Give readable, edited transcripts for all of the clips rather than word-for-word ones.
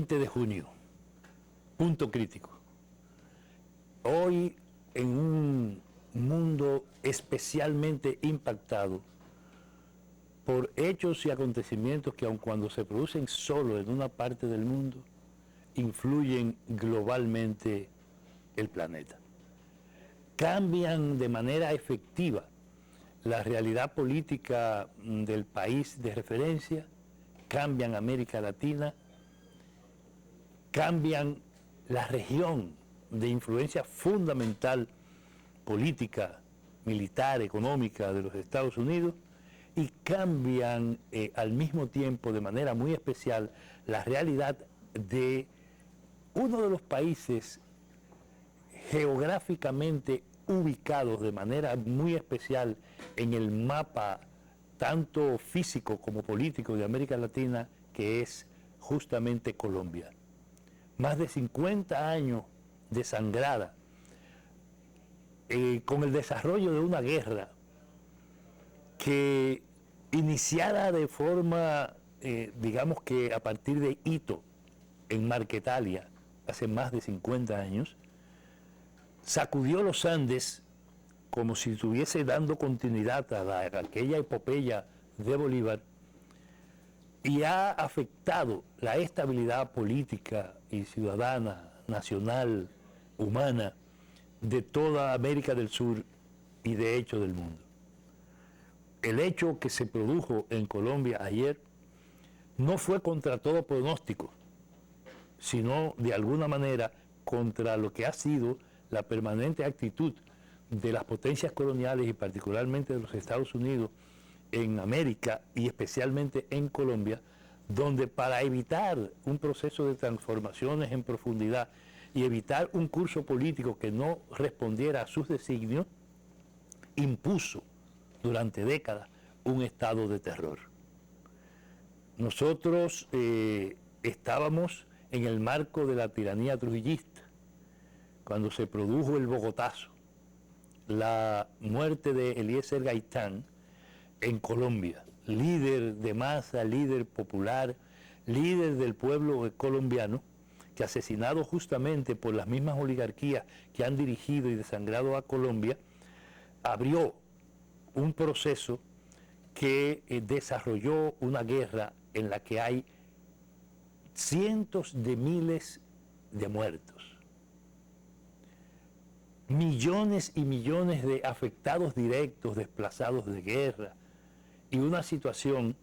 20 de junio, punto crítico. Hoy, en un mundo especialmente impactado por hechos y acontecimientos que, aun cuando se producen solo en una parte del mundo, influyen globalmente el planeta. Cambian de manera efectiva la realidad política del país de referencia, cambian América Latina, cambian la región de influencia fundamental política, militar, económica de los Estados Unidos, y cambian al mismo tiempo, de manera muy especial, la realidad de uno de los países geográficamente ubicados de manera muy especial en el mapa tanto físico como político de América Latina, que es justamente Colombia. Más de 50 años de sangrada, con el desarrollo de una guerra que iniciada de forma, digamos que a partir de Hito, en Marquetalia, hace más de 50 años, sacudió los Andes como si estuviese dando continuidad a aquella epopeya de Bolívar, y ha afectado la estabilidad política y ciudadana, nacional, humana, de toda América del Sur y de hecho del mundo. El hecho que se produjo en Colombia ayer no fue contra todo pronóstico, sino de alguna manera contra lo que ha sido la permanente actitud de las potencias coloniales y particularmente de los Estados Unidos en América y especialmente en Colombia, donde para evitar un proceso de transformaciones en profundidad y evitar un curso político que no respondiera a sus designios, impuso durante décadas un estado de terror. Nosotros estábamos en el marco de la tiranía trujillista, cuando se produjo el Bogotazo, la muerte de Eliezer Gaitán en Colombia, líder de masa, líder popular, líder del pueblo colombiano, que asesinado justamente por las mismas oligarquías que han dirigido y desangrado a Colombia, abrió un proceso que desarrolló una guerra en la que hay cientos de miles de muertos, millones y millones de afectados directos, desplazados de guerra, y una situación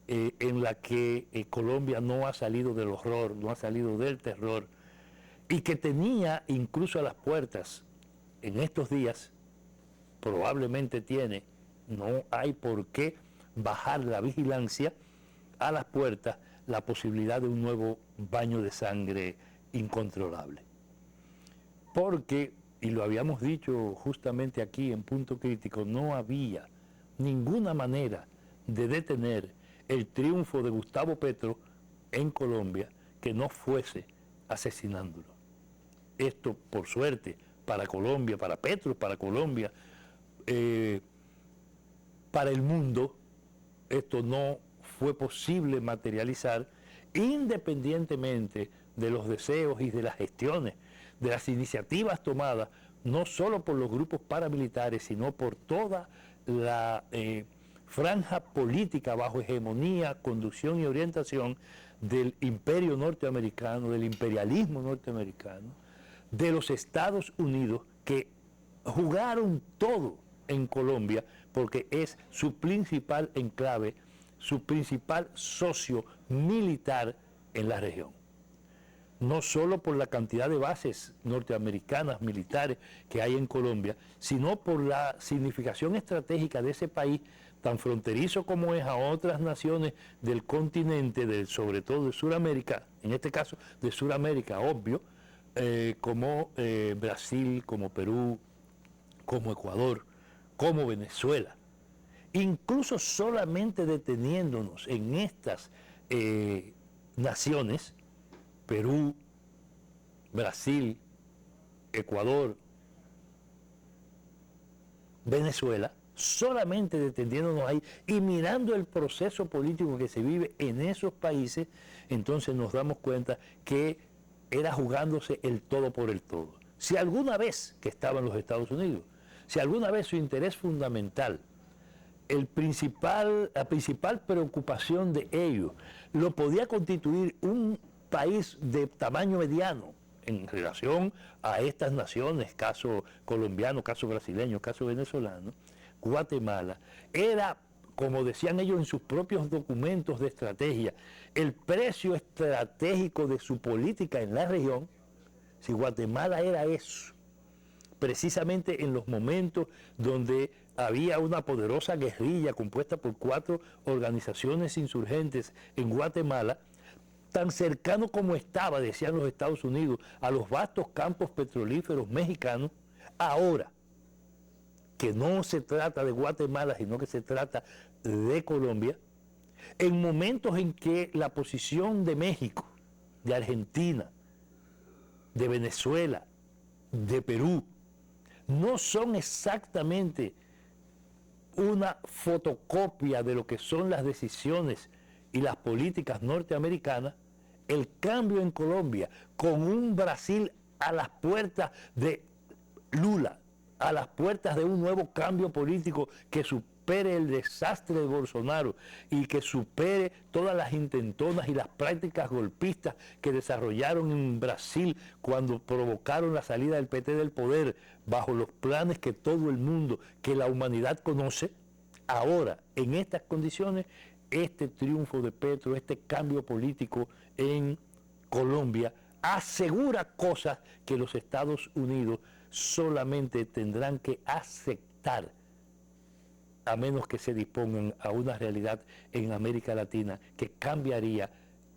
en la que Colombia no ha salido del horror, no ha salido del terror, y que tenía incluso a las puertas en estos días, probablemente tiene, no hay por qué bajar la vigilancia, a las puertas la posibilidad de un nuevo baño de sangre incontrolable. Porque, y lo habíamos dicho justamente aquí en Punto Crítico, no había ninguna manera de detener el triunfo de Gustavo Petro en Colombia que no fuese asesinándolo. Esto, por suerte, para Colombia, para Petro, para Colombia, para el mundo, esto no fue posible materializar, independientemente de los deseos y de las gestiones, de las iniciativas tomadas, no solo por los grupos paramilitares, sino por toda la franja política bajo hegemonía, conducción y orientación del imperio norteamericano, del imperialismo norteamericano, de los Estados Unidos, que jugaron todo en Colombia porque es su principal enclave, su principal socio militar en la región. No solo por la cantidad de bases norteamericanas militares que hay en Colombia, sino por la significación estratégica de ese país, tan fronterizo como es a otras naciones del continente, sobre todo de Sudamérica, en este caso de Sudamérica, obvio, como Brasil, como Perú, como Ecuador, como Venezuela. Incluso solamente deteniéndonos en estas naciones, Perú, Brasil, Ecuador, Venezuela, solamente deteniéndonos ahí y mirando el proceso político que se vive en esos países, entonces nos damos cuenta que era jugándose el todo por el todo. Si alguna vez que estaba en los Estados Unidos, si alguna vez su interés fundamental, la principal preocupación de ellos, lo podía constituir un país de tamaño mediano en relación a estas naciones, caso colombiano, caso brasileño, caso venezolano, Guatemala, era, como decían ellos en sus propios documentos de estrategia, el precio estratégico de su política en la región. Si Guatemala era eso, precisamente en los momentos donde había una poderosa guerrilla compuesta por 4 organizaciones insurgentes en Guatemala, tan cercano como estaba, decían los Estados Unidos, a los vastos campos petrolíferos mexicanos, ahora que no se trata de Guatemala, sino que se trata de Colombia, en momentos en que la posición de México, de Argentina, de Venezuela, de Perú, no son exactamente una fotocopia de lo que son las decisiones y las políticas norteamericanas, el cambio en Colombia, con un Brasil a las puertas de Lula, a las puertas de un nuevo cambio político que supere el desastre de Bolsonaro y que supere todas las intentonas y las prácticas golpistas que desarrollaron en Brasil cuando provocaron la salida del PT del poder bajo los planes que todo el mundo, que la humanidad conoce. Ahora, en estas condiciones, este triunfo de Petro, este cambio político en Colombia, asegura cosas que los Estados Unidos solamente tendrán que aceptar, a menos que se dispongan a una realidad en América Latina que cambiaría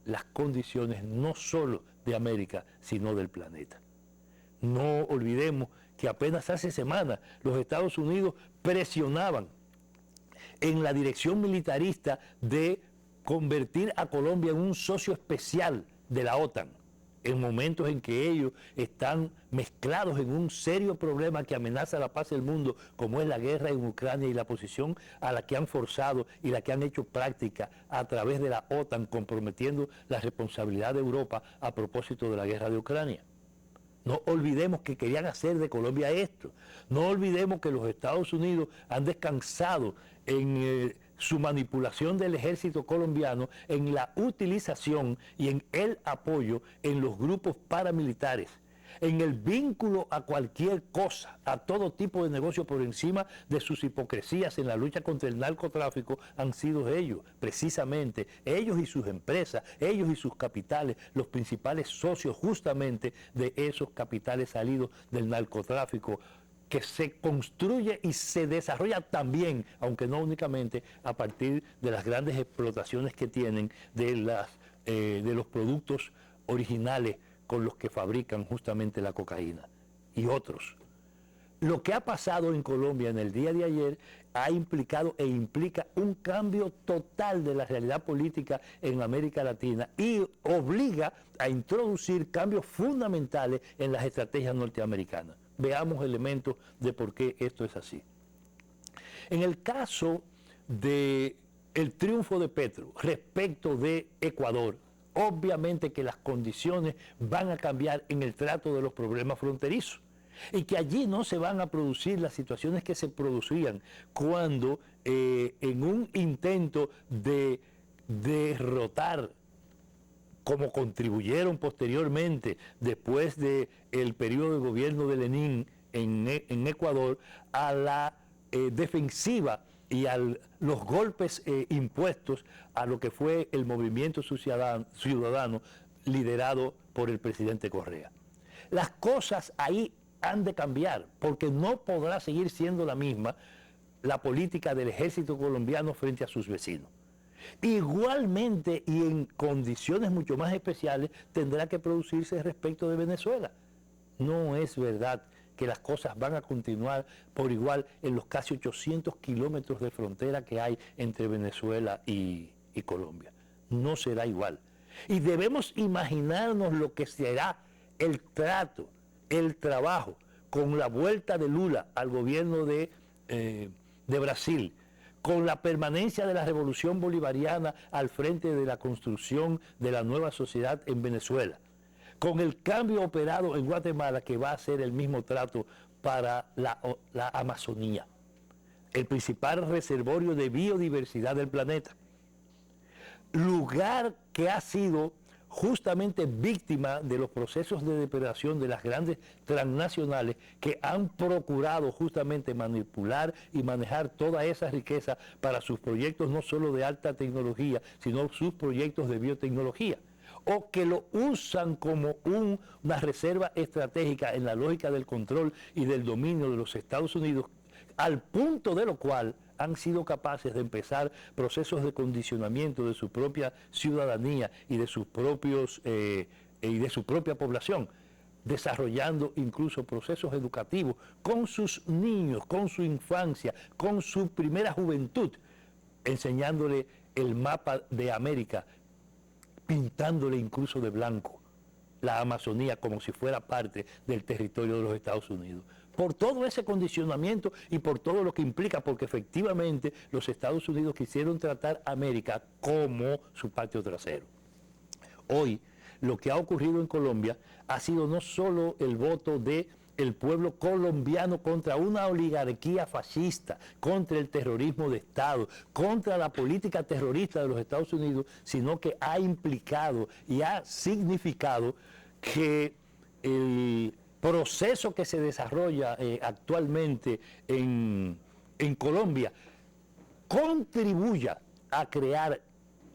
las condiciones no solo de América, sino del planeta. No olvidemos que apenas hace semanas los Estados Unidos presionaban en la dirección militarista de convertir a Colombia en un socio especial de la OTAN, en momentos en que ellos están mezclados en un serio problema que amenaza la paz del mundo, como es la guerra en Ucrania y la posición a la que han forzado y la que han hecho práctica a través de la OTAN, comprometiendo la responsabilidad de Europa a propósito de la guerra de Ucrania. No olvidemos que querían hacer de Colombia esto. No olvidemos que los Estados Unidos han descansado en su manipulación del ejército colombiano, en la utilización y en el apoyo en los grupos paramilitares, en el vínculo a cualquier cosa, a todo tipo de negocio por encima de sus hipocresías en la lucha contra el narcotráfico, han sido ellos, precisamente, ellos y sus empresas, ellos y sus capitales, los principales socios justamente de esos capitales salidos del narcotráfico, que se construye y se desarrolla también, aunque no únicamente, a partir de las grandes explotaciones que tienen de los productos originales con los que fabrican justamente la cocaína y otros. Lo que ha pasado en Colombia en el día de ayer ha implicado e implica un cambio total de la realidad política en América Latina y obliga a introducir cambios fundamentales en las estrategias norteamericanas. Veamos elementos de por qué esto es así. En el caso del triunfo de Petro respecto de Ecuador, obviamente que las condiciones van a cambiar en el trato de los problemas fronterizos y que allí no se van a producir las situaciones que se producían cuando en un intento de derrotar, como contribuyeron posteriormente después del periodo de gobierno de Lenin en Ecuador, a la defensiva y a los golpes impuestos a lo que fue el movimiento ciudadano liderado por el presidente Correa. Las cosas ahí han de cambiar, porque no podrá seguir siendo la misma la política del ejército colombiano frente a sus vecinos. Igualmente y en condiciones mucho más especiales tendrá que producirse respecto de Venezuela. No es verdad que las cosas van a continuar por igual en los casi 800 kilómetros de frontera que hay entre Venezuela y Colombia. No será igual. Y debemos imaginarnos lo que será el trato, el trabajo con la vuelta de Lula al gobierno de de Brasil, con la permanencia de la revolución bolivariana al frente de la construcción de la nueva sociedad en Venezuela, con el cambio operado en Guatemala, que va a ser el mismo trato para la Amazonía, el principal reservorio de biodiversidad del planeta, lugar que ha sido justamente víctima de los procesos de depredación de las grandes transnacionales que han procurado justamente manipular y manejar toda esa riqueza para sus proyectos no solo de alta tecnología, sino sus proyectos de biotecnología, o que lo usan como una reserva estratégica en la lógica del control y del dominio de los Estados Unidos, al punto de lo cual han sido capaces de empezar procesos de condicionamiento de su propia ciudadanía y de sus propios y de su propia población, desarrollando incluso procesos educativos con sus niños, con su infancia, con su primera juventud, enseñándole el mapa de América, pintándole incluso de blanco la Amazonía como si fuera parte del territorio de los Estados Unidos. Por todo ese condicionamiento y por todo lo que implica, porque efectivamente los Estados Unidos quisieron tratar a América como su patio trasero. Hoy, lo que ha ocurrido en Colombia ha sido no solo el voto del pueblo colombiano contra una oligarquía fascista, contra el terrorismo de Estado, contra la política terrorista de los Estados Unidos, sino que ha implicado y ha significado que el proceso que se desarrolla actualmente en Colombia contribuya a crear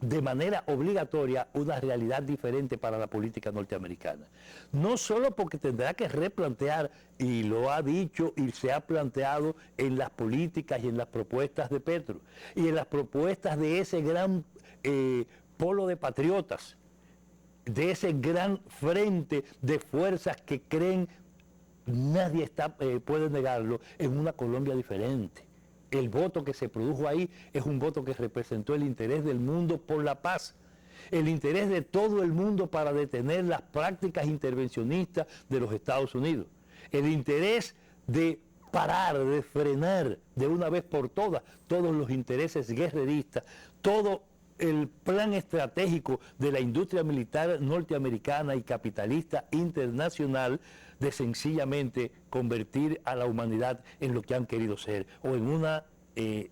de manera obligatoria una realidad diferente para la política norteamericana. No solo porque tendrá que replantear, y lo ha dicho y se ha planteado en las políticas y en las propuestas de Petro, y en las propuestas de ese gran polo de patriotas, de ese gran frente de fuerzas que creen, nadie puede negarlo, en una Colombia diferente. El voto que se produjo ahí es un voto que representó el interés del mundo por la paz, el interés de todo el mundo para detener las prácticas intervencionistas de los Estados Unidos, el interés de parar, de frenar de una vez por todas todos los intereses guerreristas, todo el plan estratégico de la industria militar norteamericana y capitalista internacional de sencillamente convertir a la humanidad en lo que han querido ser, o en una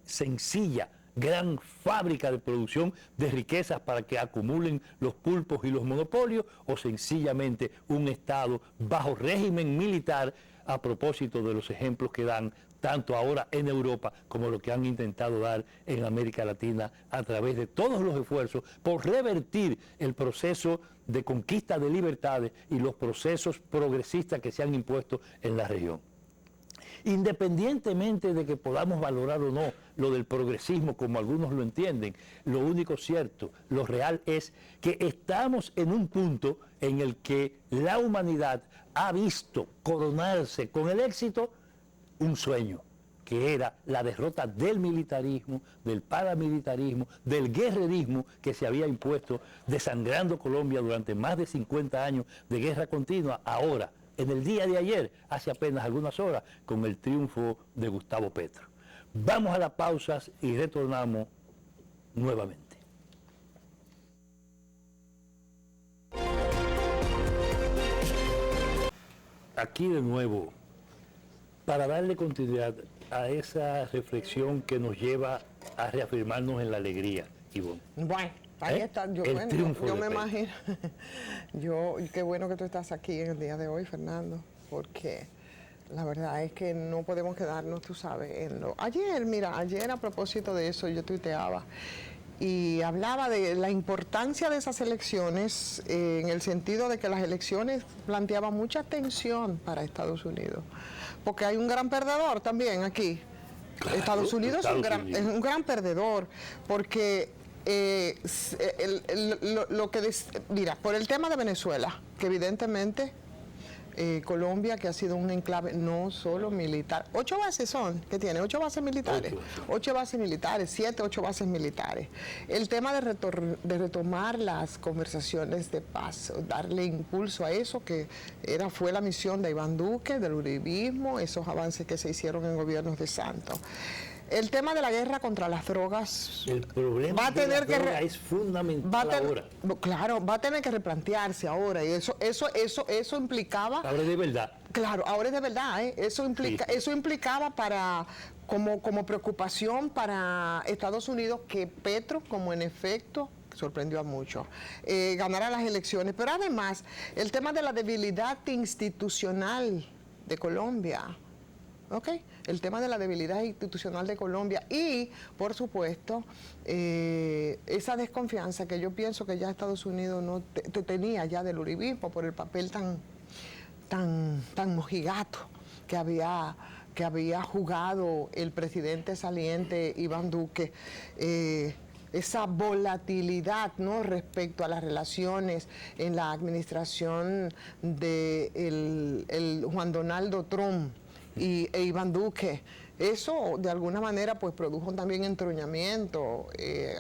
sencilla gran fábrica de producción de riquezas para que acumulen los pulpos y los monopolios, o sencillamente un Estado bajo régimen militar, a propósito de los ejemplos que dan tanto ahora en Europa como lo que han intentado dar en América Latina a través de todos los esfuerzos por revertir el proceso de conquista de libertades y los procesos progresistas que se han impuesto en la región. Independientemente de que podamos valorar o no lo del progresismo como algunos lo entienden, lo único cierto, lo real es que estamos en un punto en el que la humanidad ha visto coronarse con el éxito un sueño, que era la derrota del militarismo, del paramilitarismo, del guerrerismo que se había impuesto desangrando Colombia durante más de 50 años de guerra continua. Ahora, en el día de ayer, hace apenas algunas horas, con el triunfo de Gustavo Petro. Vamos a las pausas y retornamos nuevamente. Aquí de nuevo, para darle continuidad a esa reflexión que nos lleva a reafirmarnos en la alegría, Ivonne. Bueno, ahí está. Yo me imagino. Qué bueno que tú estás aquí en el día de hoy, Fernando, porque la verdad es que no podemos quedarnos, tú sabes, en lo... Ayer a propósito de eso yo tuiteaba y hablaba de la importancia de esas elecciones en el sentido de que las elecciones planteaban mucha tensión para Estados Unidos, porque hay un gran perdedor también aquí. Claro, Estados Unidos es un gran perdedor, porque mira, por el tema de Venezuela, que evidentemente Colombia, que ha sido un enclave no solo militar, 8 bases son, ¿qué tiene? 8 bases militares, 8 bases militares, 7, 8 bases militares. El tema de retomar las conversaciones de paz, darle impulso a eso, que fue la misión de Iván Duque, del uribismo, esos avances que se hicieron en gobiernos de Santos. El tema de la guerra contra las drogas el problema va a tener de la droga es fundamental ahora. Claro, va a tener que replantearse ahora, y eso implicaba. Ahora de verdad. Claro, ahora es de verdad, ¿eh? Eso implicaba como preocupación para Estados Unidos que Petro, como en efecto sorprendió a muchos, ganara las elecciones. Pero además, el tema de la debilidad institucional de Colombia, ¿ok? El tema de la debilidad institucional de Colombia y, por supuesto, esa desconfianza que yo pienso que ya Estados Unidos no tenía ya del uribismo por el papel tan mojigato que había jugado el presidente saliente Iván Duque, esa volatilidad, ¿no?, respecto a las relaciones en la administración de el Juan Donaldo Trump e Iván Duque. Eso de alguna manera pues produjo también entroñamiento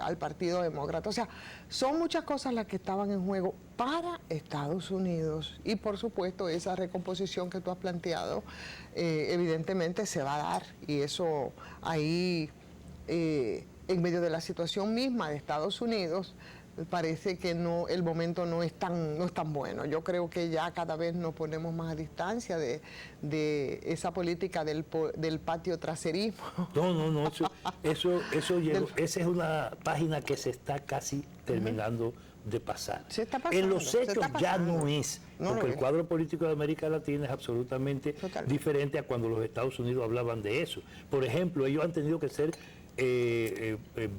al Partido Demócrata. O sea, son muchas cosas las que estaban en juego para Estados Unidos y por supuesto esa recomposición que tú has planteado evidentemente se va a dar, y eso ahí en medio de la situación misma de Estados Unidos parece que no, el momento no es tan bueno. Yo creo que ya cada vez nos ponemos más a distancia de esa política del patio traserismo. No, eso llegó, esa es una página que se está casi terminando de pasar. Se está pasando, en los hechos ya no es, porque el cuadro político de América Latina es absolutamente diferente a cuando los Estados Unidos hablaban de eso. Por ejemplo, ellos han tenido que ser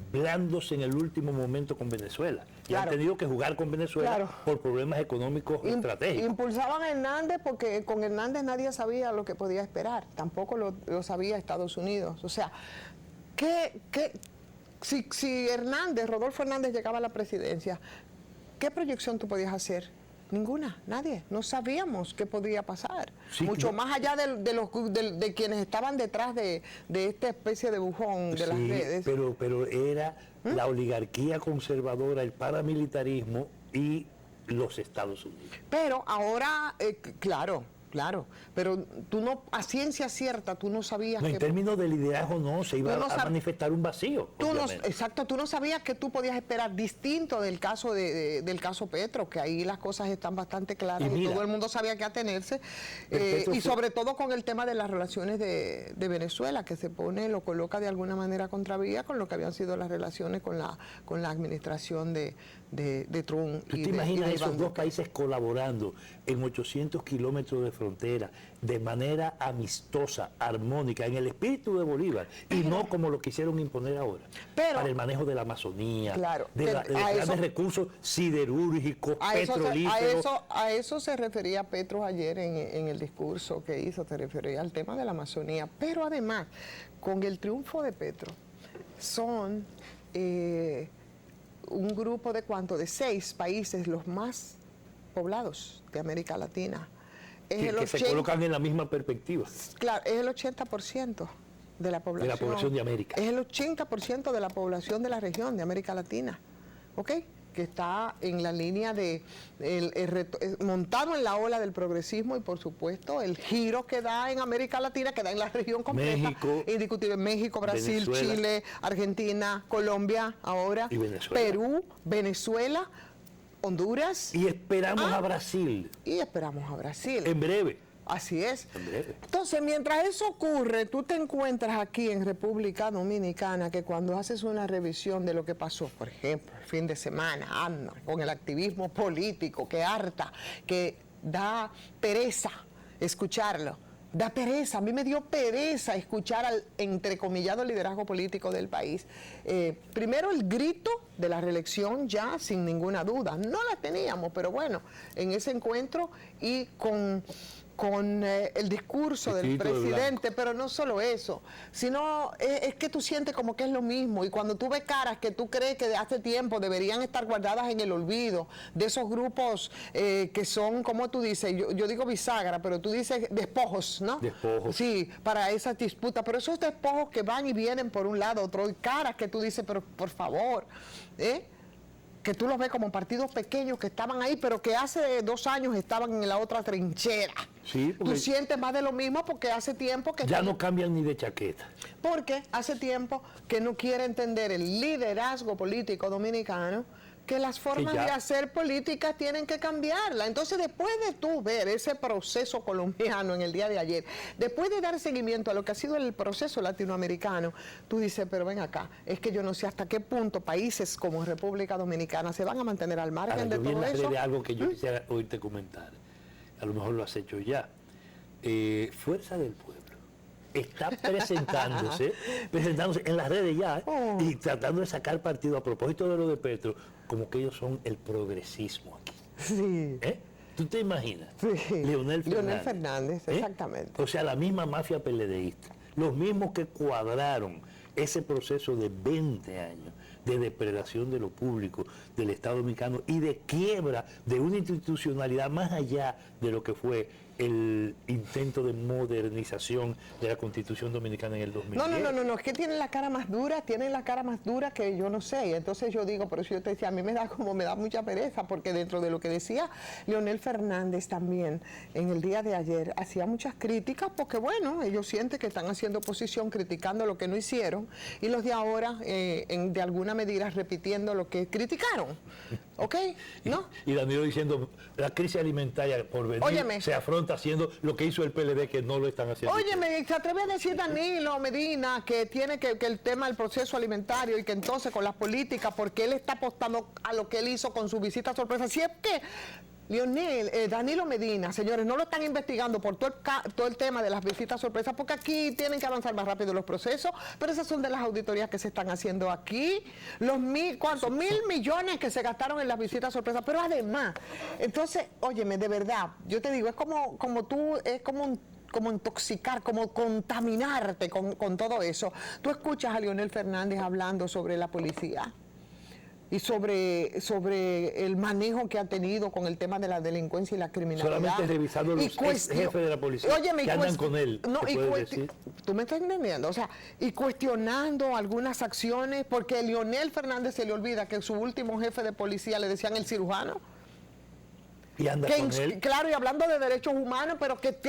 blandos en el último momento con Venezuela. Y han tenido que jugar con Venezuela por problemas económicos estratégicos. Impulsaban a Hernández porque con Hernández nadie sabía lo que podía esperar. Tampoco lo sabía Estados Unidos. O sea, si Rodolfo Hernández llegaba a la presidencia, ¿qué proyección tú podías hacer? Ninguna, nadie. No sabíamos qué podría pasar. Sí, mucho más allá de quienes estaban detrás de esta especie de bujón de las redes. Pero era la oligarquía conservadora, el paramilitarismo y los Estados Unidos. Pero ahora, claro, pero tú no, a ciencia cierta, tú no sabías en términos de liderazgo no, se iba a manifestar un vacío. Exacto, tú no sabías que tú podías esperar, distinto del caso del caso Petro, que ahí las cosas están bastante claras y todo el mundo sabía que atenerse, y sobre todo con el tema de las relaciones de Venezuela, que lo coloca de alguna manera contravía con lo que habían sido las relaciones con la administración de Trump. ¿Tú te imaginas esos dos países colaborando en 800 kilómetros de frontera de manera amistosa, armónica, en el espíritu de Bolívar, y no como lo quisieron imponer ahora, para el manejo de la Amazonía, de los grandes recursos siderúrgicos, petrolíferos? A eso se refería Petro ayer en el discurso que hizo, se refería al tema de la Amazonía, pero además, con el triunfo de Petro, son un grupo de 6 países los más poblados de América Latina. Que se colocan en la misma perspectiva. Claro, es el 80% de la población. De la población de América. Es el 80% de la población de la región de América Latina, ¿ok? Que está en la línea montado en la ola del progresismo y por supuesto el giro que da en América Latina, que da en la región completa. México, indiscutible, México, Brasil, Venezuela, Chile, Argentina, Colombia, ahora, y Venezuela. Perú, Venezuela, Honduras. Y esperamos a Brasil. Y esperamos a Brasil. En breve. Así es. En breve. Entonces, mientras eso ocurre, tú te encuentras aquí en República Dominicana que cuando haces una revisión de lo que pasó, por ejemplo, el fin de semana, anda, con el activismo político, que harta, que da pereza escucharlo. Da pereza, a mí me dio pereza escuchar al entrecomillado liderazgo político del país. Primero el grito de la reelección ya sin ninguna duda, no la teníamos, pero bueno, en ese encuentro y con el discurso del presidente, pero no solo eso, sino es que tú sientes como que es lo mismo, y cuando tú ves caras que tú crees que de hace tiempo deberían estar guardadas en el olvido, de esos grupos que son, como tú dices, yo digo bisagra, pero tú dices despojos, ¿no? Despojos. Sí, para esas disputas, pero esos despojos que van y vienen por un lado, otro, y caras que tú dices, pero por favor, que tú los ves como partidos pequeños que estaban ahí, pero que hace 2 años estaban en la otra trinchera. Sí, tú sientes más de lo mismo porque hace tiempo que... Ya no cambian ni de chaqueta. Porque hace tiempo que no quiere entender el liderazgo político dominicano, que las formas de hacer política tienen que cambiarla. Entonces, después de tú ver ese proceso colombiano en el día de ayer, después de dar seguimiento a lo que ha sido el proceso latinoamericano, tú dices, pero ven acá, es que yo no sé hasta qué punto países como República Dominicana se van a mantener al margen de todo eso. De algo que yo quisiera oírte comentar, a lo mejor lo has hecho ya. Fuerza del Pueblo está presentándose en las redes ya, y tratando de sacar partido a propósito de lo de Petro, como que ellos son el progresismo aquí. Sí. ¿Tú te imaginas? Sí. Leonel Fernández, exactamente. O sea, la misma mafia PLDista, los mismos que cuadraron ese proceso de 20 años de depredación de lo público del Estado Dominicano y de quiebra de una institucionalidad más allá de lo que fue el intento de modernización de la Constitución Dominicana en el 2010. No, es que tienen la cara más dura, que yo no sé. Y entonces yo digo, por eso yo te decía, a mí me da mucha pereza, porque dentro de lo que decía Leonel Fernández también, en el día de ayer, hacía muchas críticas, porque bueno, ellos sienten que están haciendo oposición, criticando lo que no hicieron, y los de ahora, de alguna medida, repitiendo lo que criticaron. ¿Ok? ¿No? Y Danilo diciendo, la crisis alimentaria por venir se afronta haciendo lo que hizo el PLD, que no lo están haciendo. Óyeme, se atreve a decir Danilo Medina que tiene que el tema del proceso alimentario y que entonces con las políticas, porque él está apostando a lo que él hizo con su visita sorpresa. Si es que Danilo Medina, señores, no lo están investigando por todo el tema de las visitas sorpresas, porque aquí tienen que avanzar más rápido los procesos, pero esas son de las auditorías que se están haciendo aquí, ¿cuántos? 1.000 millones que se gastaron en las visitas sorpresas, pero además, entonces, óyeme, de verdad, yo te digo, es como intoxicar, como contaminarte con todo eso. Tú escuchas a Leonel Fernández hablando sobre la policía y sobre el manejo que ha tenido con el tema de la delincuencia y la criminalidad. Solamente revisando los jefes de la policía que andan con él. No, tú me estás entendiendo, o sea, y cuestionando algunas acciones, porque a Leonel Fernández se le olvida que su último jefe de policía le decían el cirujano. Y anda con él. Claro, y hablando de derechos humanos, pero que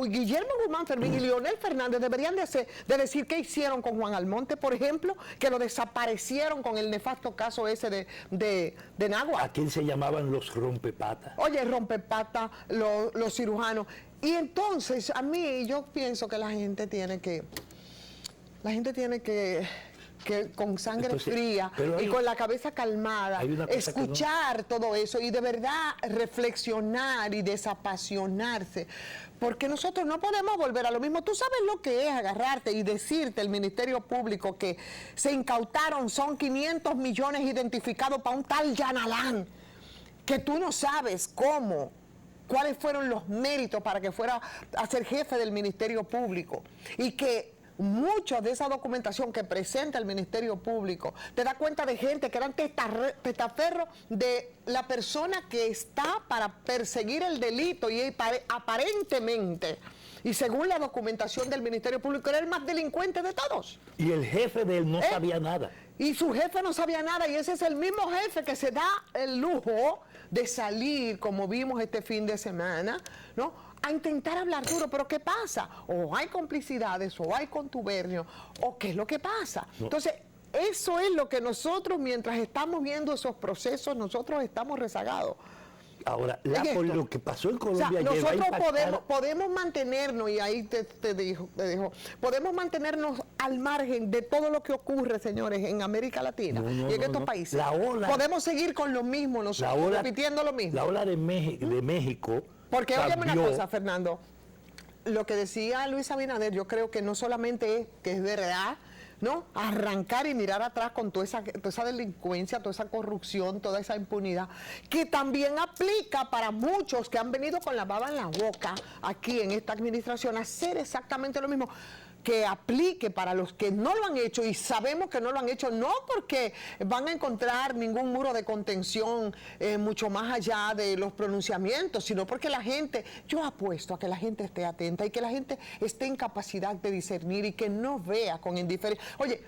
Guillermo Guzmán Fermín y Leonel Fernández deberían de decir qué hicieron con Juan Almonte, por ejemplo, que lo desaparecieron con el nefasto caso ese de Nagua. ¿A quién se llamaban los rompepatas? Oye, rompepatas, los cirujanos. Y entonces, yo pienso que la gente tiene que con sangre fría y con la cabeza calmada, escuchar todo eso y de verdad reflexionar y desapasionarse, porque nosotros no podemos volver a lo mismo. Tú sabes lo que es agarrarte y decirte el Ministerio Público que se incautaron, son 500 millones identificados para un tal Yanalán, que tú no sabes cuáles fueron los méritos para que fuera a ser jefe del Ministerio Público, y que mucha de esa documentación que presenta el Ministerio Público te da cuenta de gente que eran testaferros de la persona que está para perseguir el delito, y aparentemente, y según la documentación del Ministerio Público, era el más delincuente de todos. Y el jefe de él no sabía nada. Y su jefe no sabía nada, y ese es el mismo jefe que se da el lujo de salir, como vimos este fin de semana, ¿no?, a intentar hablar duro. Pero ¿qué pasa? O hay complicidades, o hay contubernio, o ¿qué es lo que pasa? No. Entonces, eso es lo que nosotros, mientras estamos viendo esos procesos, nosotros estamos rezagados. Ahora, lo que pasó en Colombia, o sea, nosotros podemos mantenernos, y ahí te dejo, podemos mantenernos al margen de todo lo que ocurre, señores, en América Latina y en estos países. Podemos seguir con lo mismo, nosotros repitiendo lo mismo. La ola de México. Porque óyeme una cosa, Fernando, lo que decía Luis Abinader, yo creo que no solamente es que es verdad, ¿no?, arrancar y mirar atrás con toda esa delincuencia, toda esa corrupción, toda esa impunidad, que también aplica para muchos que han venido con la baba en la boca aquí en esta administración a hacer exactamente lo mismo, que aplique para los que no lo han hecho, y sabemos que no lo han hecho, no porque van a encontrar ningún muro de contención mucho más allá de los pronunciamientos, sino porque yo apuesto a que la gente esté atenta y que la gente esté en capacidad de discernir y que no vea con indiferencia. Oye,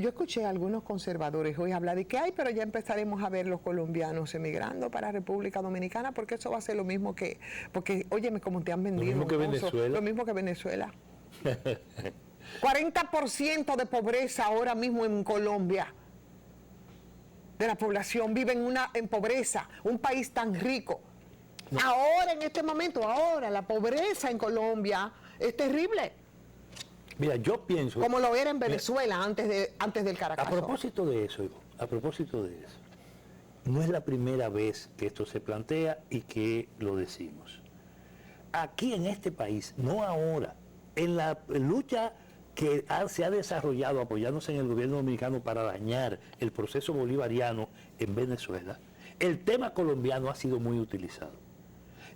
yo escuché a algunos conservadores hoy hablar de que, ay, pero ya empezaremos a ver los colombianos emigrando para República Dominicana, porque eso va a ser lo mismo que, porque, óyeme, como te han vendido. Lo mismo que Venezuela. Lo mismo que Venezuela. 40% de pobreza ahora mismo en Colombia. De la población vive en pobreza, un país tan rico. No. Ahora, en este momento, la pobreza en Colombia es terrible. Mira, yo pienso... Como lo era en Venezuela antes del Caracazo. A propósito de eso, no es la primera vez que esto se plantea y que lo decimos. Aquí en este país, no ahora, en la lucha que se ha desarrollado apoyándose en el gobierno dominicano para dañar el proceso bolivariano en Venezuela, el tema colombiano ha sido muy utilizado.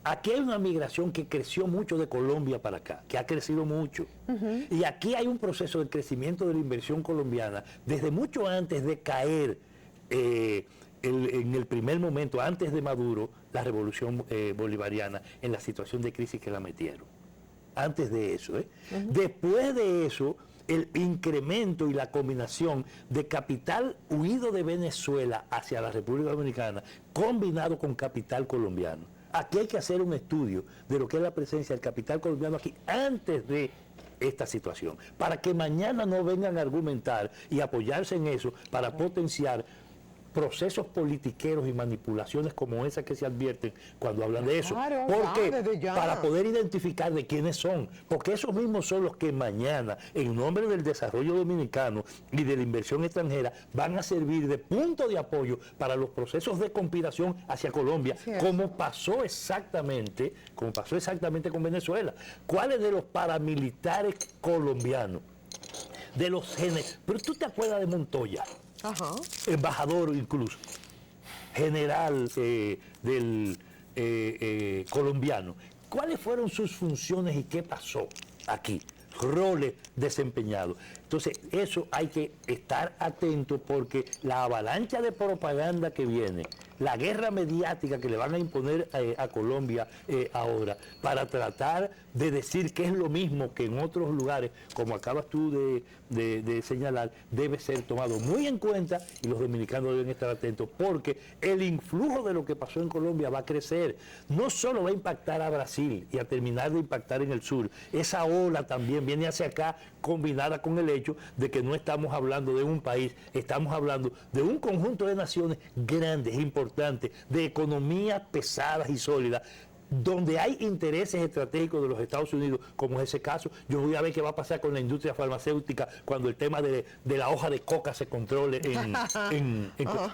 Aquí hay una migración que creció mucho de Colombia para acá, que ha crecido mucho. Y aquí hay un proceso de crecimiento de la inversión colombiana desde mucho antes de caer en el primer momento, antes de Maduro, la revolución bolivariana, en la situación de crisis que la metieron. Antes de eso, Después de eso, el incremento y la combinación de capital huido de Venezuela hacia la República Dominicana, combinado con capital colombiano. Aquí hay que hacer un estudio de lo que es la presencia del capital colombiano aquí antes de esta situación, para que mañana no vengan a argumentar y apoyarse en eso para potenciar procesos politiqueros y manipulaciones como esas que se advierten cuando hablan de eso. Claro, porque para poder identificar de quiénes son, porque esos mismos son los que mañana, en nombre del desarrollo dominicano y de la inversión extranjera, van a servir de punto de apoyo para los procesos de conspiración hacia Colombia, como pasó exactamente con Venezuela. ¿Cuáles de los paramilitares colombianos? De los genes. Pero tú te acuerdas de Montoya. Ajá. Embajador incluso, general del colombiano. ¿Cuáles fueron sus funciones y qué pasó aquí? Roles desempeñados. Entonces, eso hay que estar atento porque la avalancha de propaganda que viene, la guerra mediática que le van a imponer a Colombia ahora, para tratar de decir que es lo mismo que en otros lugares, como acabas tú de señalar, debe ser tomado muy en cuenta y los dominicanos deben estar atentos porque el influjo de lo que pasó en Colombia va a crecer. No solo va a impactar a Brasil y a terminar de impactar en el sur, esa ola también viene hacia acá combinada con el hecho de que no estamos hablando de un país, estamos hablando de un conjunto de naciones grandes, importantes, de economías pesadas y sólidas, donde hay intereses estratégicos de los Estados Unidos, como es ese caso. Yo voy a ver qué va a pasar con la industria farmacéutica cuando el tema de la hoja de coca se controle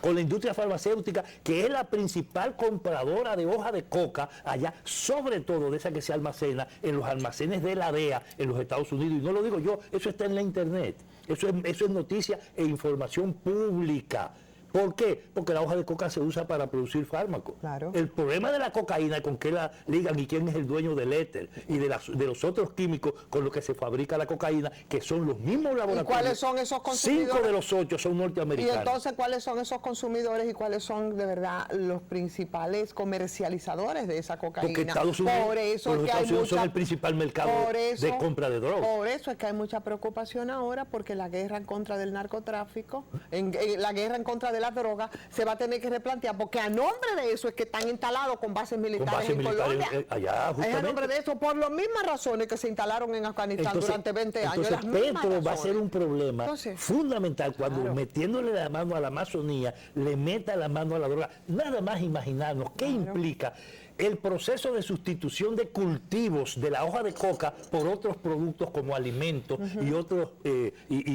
con la industria farmacéutica, que es la principal compradora de hoja de coca allá, sobre todo de esa que se almacena en los almacenes de la DEA en los Estados Unidos. Y no lo digo yo, eso está en la internet. Eso es noticia e información pública. ¿Por qué? Porque la hoja de coca se usa para producir fármacos. Claro. El problema de la cocaína es con qué la ligan y quién es el dueño del éter y de los otros químicos con los que se fabrica la cocaína, que son los mismos laboratorios. ¿Y cuáles son esos consumidores? 5 de los 8 son norteamericanos. Y entonces, ¿cuáles son esos consumidores y cuáles son de verdad los principales comercializadores de esa cocaína? Porque Estados Unidos, por eso es que Estados Unidos son el principal mercado de compra de drogas. Por eso es que hay mucha preocupación ahora, porque la guerra en contra del narcotráfico, la guerra en contra de la droga, se va a tener que replantear, porque a nombre de eso es que están instalados con bases militares en Colombia. Allá, es a nombre de eso, por las mismas razones que se instalaron en Afganistán durante 20 años. Entonces Petro va a ser un problema fundamental cuando metiéndole la mano a la Amazonía, le meta la mano a la droga. Nada más imaginarnos qué implica el proceso de sustitución de cultivos de la hoja de coca por otros productos como alimentos y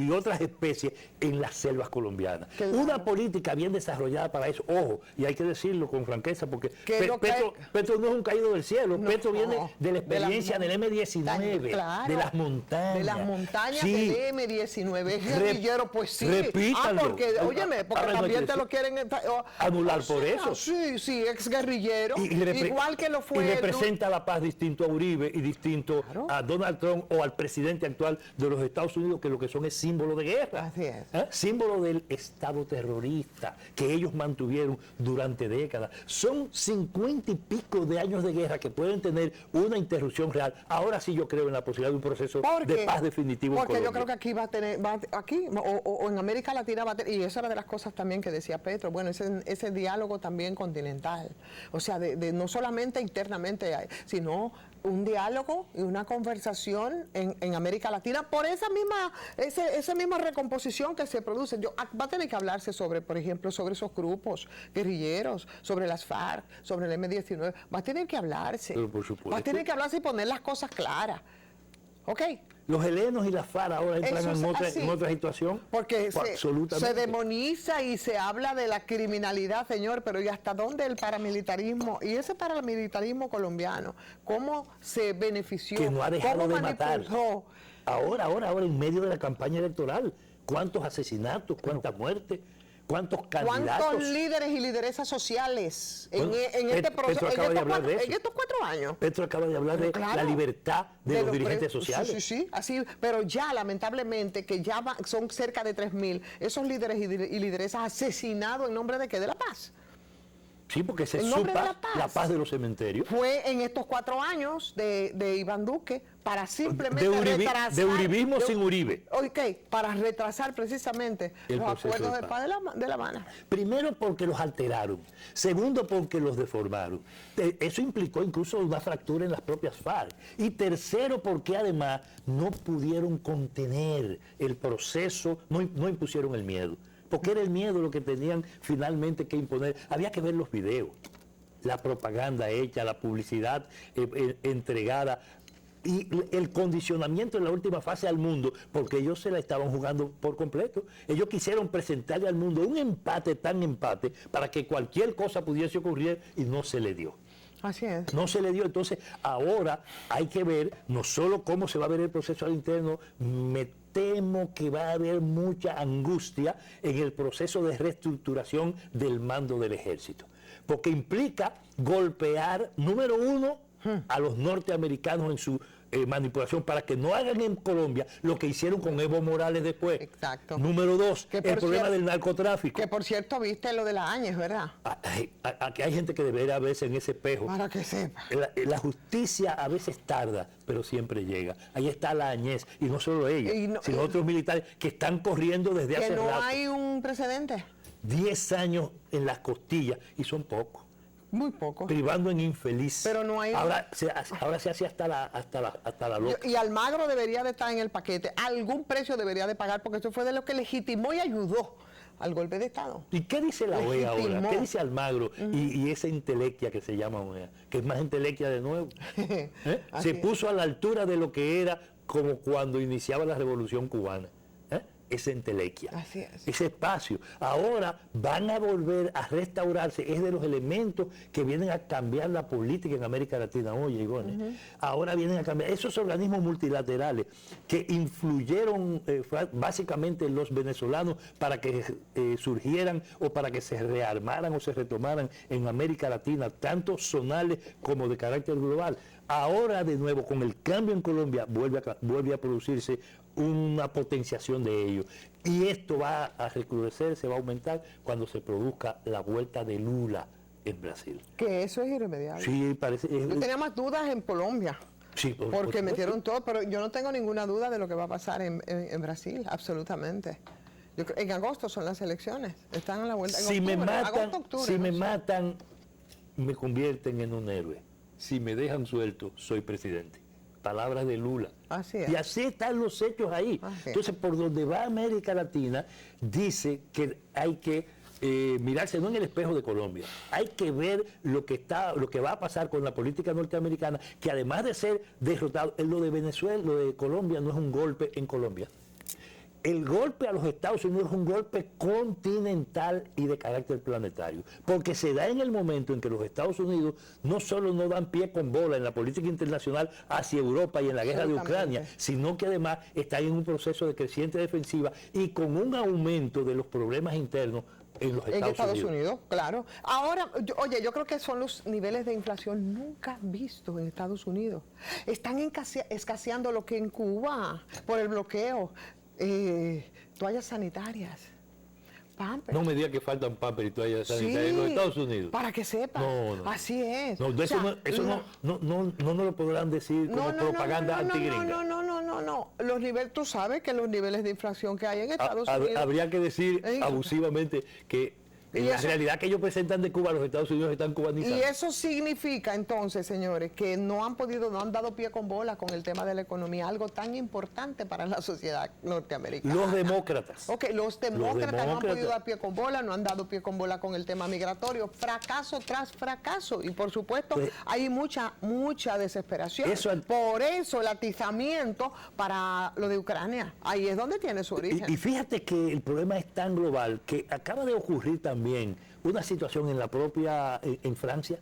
otras especies en las selvas colombianas. Una política bien desarrollada para eso, ojo, y hay que decirlo con franqueza, porque Petro no es un caído del cielo, Petro viene de la experiencia del M-19, claro, de las montañas. De las montañas del M-19, es guerrillero, pues sí. Repítanlo. Porque, óyeme, porque también te lo quieren anular por eso. Sí, ex guerrillero. Y igual que lo fue... Y representa la paz distinto a Uribe y distinto a Donald Trump o al presidente actual de los Estados Unidos, que lo que son es símbolo de guerra. Así es. Símbolo del Estado terrorista que ellos mantuvieron durante décadas. Son 50 y pico de años de guerra que pueden tener una interrupción real. Ahora sí yo creo en la posibilidad de un proceso de paz definitivo en Colombia. Porque yo creo que aquí va a tener, o en América Latina va a tener, y esa era de las cosas también que decía Petro, bueno, ese diálogo también continental. O sea, de no solamente internamente, sino un diálogo y una conversación en América Latina por esa misma recomposición que se produce. Va a tener que hablarse sobre, por ejemplo, sobre esos grupos guerrilleros, sobre las FARC, sobre el M-19. Va a tener que hablarse. Pero por supuesto. Va a tener que hablarse y poner las cosas claras. ¿Ok? Los helenos y las FARC ahora entran en otra situación. Porque se demoniza y se habla de la criminalidad, señor, pero ¿y hasta dónde el paramilitarismo? Y ese paramilitarismo colombiano, ¿cómo se benefició? Que no ha dejado de matar. manipuló? Ahora, en medio de la campaña electoral. ¿Cuántos asesinatos? ¿Cuántas muertes? ¿Cuántos candidatos? ¿Cuántos líderes y lideresas sociales en este proceso? En estos 4 años. Petro acaba de hablar de la libertad de los dirigentes sociales. Sí, así, pero ya lamentablemente que ya son cerca de 3.000 esos líderes y lideresas asesinados en nombre de ¿qué? De la paz. Sí, porque se supa la paz de los cementerios. Fue en estos 4 años de Iván Duque para simplemente retrasar... De uribismo sin Uribe. Ok, para retrasar precisamente los acuerdos de paz de La Habana. Primero porque los alteraron. Segundo porque los deformaron. Eso implicó incluso una fractura en las propias FARC. Y tercero porque además no pudieron contener el proceso, no impusieron el miedo. Porque era el miedo lo que tenían finalmente que imponer. Había que ver los videos, la propaganda hecha, la publicidad entregada y el condicionamiento en la última fase al mundo, porque ellos se la estaban jugando por completo. Ellos quisieron presentarle al mundo un empate para que cualquier cosa pudiese ocurrir y no se le dio. Así es. No se le dio, entonces ahora hay que ver no solo cómo se va a ver el proceso al interno, me temo que va a haber mucha angustia en el proceso de reestructuración del mando del ejército, porque implica golpear, número uno, a los norteamericanos en su manipulación para que no hagan en Colombia lo que hicieron con Evo Morales después. Exacto. Número 2, el problema del narcotráfico. Que por cierto viste lo de la Áñez, ¿verdad? Aquí hay gente que debería verse en ese espejo. Para que sepa. La justicia a veces tarda, pero siempre llega. Ahí está la Áñez, y no solo ella, sino otros militares que están corriendo desde hace rato. ¿Que no hay un precedente? 10 años en las costillas, y son pocos. Muy poco. Privando en infeliz. Pero no hay... Ahora se hace hasta la loca. Y Almagro debería de estar en el paquete. Algún precio debería de pagar, porque eso fue de lo que legitimó y ayudó al golpe de Estado. ¿Y qué dice la OEA ahora? ¿Qué dice Almagro y esa intelequia que se llama OEA? Que es más intelequia de nuevo. Se puso a la altura de lo que era como cuando iniciaba la Revolución Cubana. Esa entelequia, ese espacio. Ahora van a volver a restaurarse, es de los elementos que vienen a cambiar la política en América Latina. Oye, Igone, ahora vienen a cambiar esos organismos multilaterales que influyeron básicamente en los venezolanos para que surgieran o para que se rearmaran o se retomaran en América Latina, tanto zonales como de carácter global. Ahora de nuevo, con el cambio en Colombia, vuelve a producirse una potenciación de ello. Y esto va a recrudecer, se va a aumentar cuando se produzca la vuelta de Lula en Brasil. Que eso es irremediable. Sí, parece. Yo tenía más dudas en Colombia. Sí, porque metieron todo, pero yo no tengo ninguna duda de lo que va a pasar en Brasil, absolutamente. En agosto son las elecciones, están a la vuelta. Si me matan, me convierten en un héroe. Si me dejan suelto, soy presidente. Palabras de Lula. Así es. Y así están los hechos ahí. Entonces, por donde va América Latina, dice que hay que mirarse no en el espejo de Colombia, hay que ver lo que va a pasar con la política norteamericana, que además de ser derrotado, lo de Venezuela, lo de Colombia no es un golpe en Colombia. El golpe a los Estados Unidos es un golpe continental y de carácter planetario, porque se da en el momento en que los Estados Unidos no solo no dan pie con bola en la política internacional hacia Europa y en la guerra de Ucrania, sino que además están en un proceso de creciente defensiva y con un aumento de los problemas internos en los Estados Unidos. Claro. Ahora, oye, yo creo que son los niveles de inflación nunca vistos en Estados Unidos. Están escaseando lo que en Cuba por el bloqueo, toallas sanitarias, Pampers. No me diga que faltan Pampers y toallas sanitarias en los Estados Unidos. Para que sepa. No. Así es. No, de eso, no lo podrán decir como propaganda antigringa. No. Los niveles, tú sabes que los niveles de inflación que hay en Estados Unidos. Habría que decir abusivamente que en la realidad que ellos presentan de Cuba, los Estados Unidos están cubanizados. Y eso significa entonces, señores, que no han dado pie con bola con el tema de la economía, algo tan importante para la sociedad norteamericana. Los demócratas. Ok, los demócratas no han podido dar pie con bola, no han dado pie con bola con el tema migratorio, fracaso tras fracaso. Y por supuesto, pues, hay mucha desesperación. Por eso el atizamiento para lo de Ucrania. Ahí es donde tiene su origen. Y fíjate que el problema es tan global que acaba de ocurrir también una situación en Francia.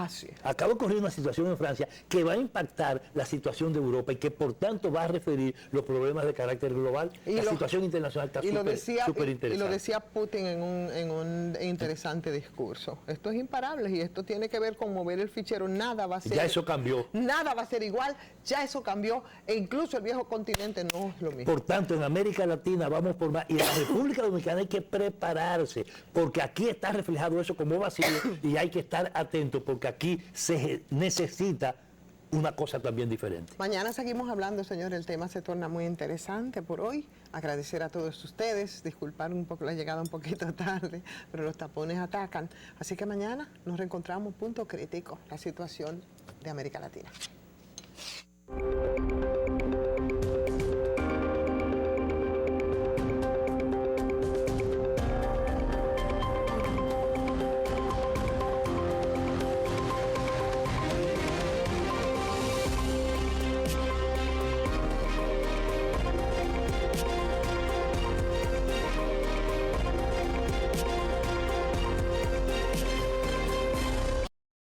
Sí. Acaba de ocurrir una situación en Francia que va a impactar la situación de Europa y que por tanto va a referir los problemas de carácter global. La situación internacional está súper interesante. Y lo decía Putin en un interesante discurso. Esto es imparable y esto tiene que ver con mover el fichero. Nada va a ser... Ya eso cambió. Nada va a ser igual, ya eso cambió e incluso el viejo continente no es lo mismo. Por tanto, en América Latina vamos por más y en la República Dominicana hay que prepararse porque aquí está reflejado eso como vacío y hay que estar atentos porque aquí se necesita una cosa también diferente. Mañana seguimos hablando, señor, el tema se torna muy interesante por hoy. Agradecer a todos ustedes, disculpar un poco la llegada un poquito tarde, pero los tapones atacan. Así que mañana nos reencontramos, punto crítico, la situación de América Latina.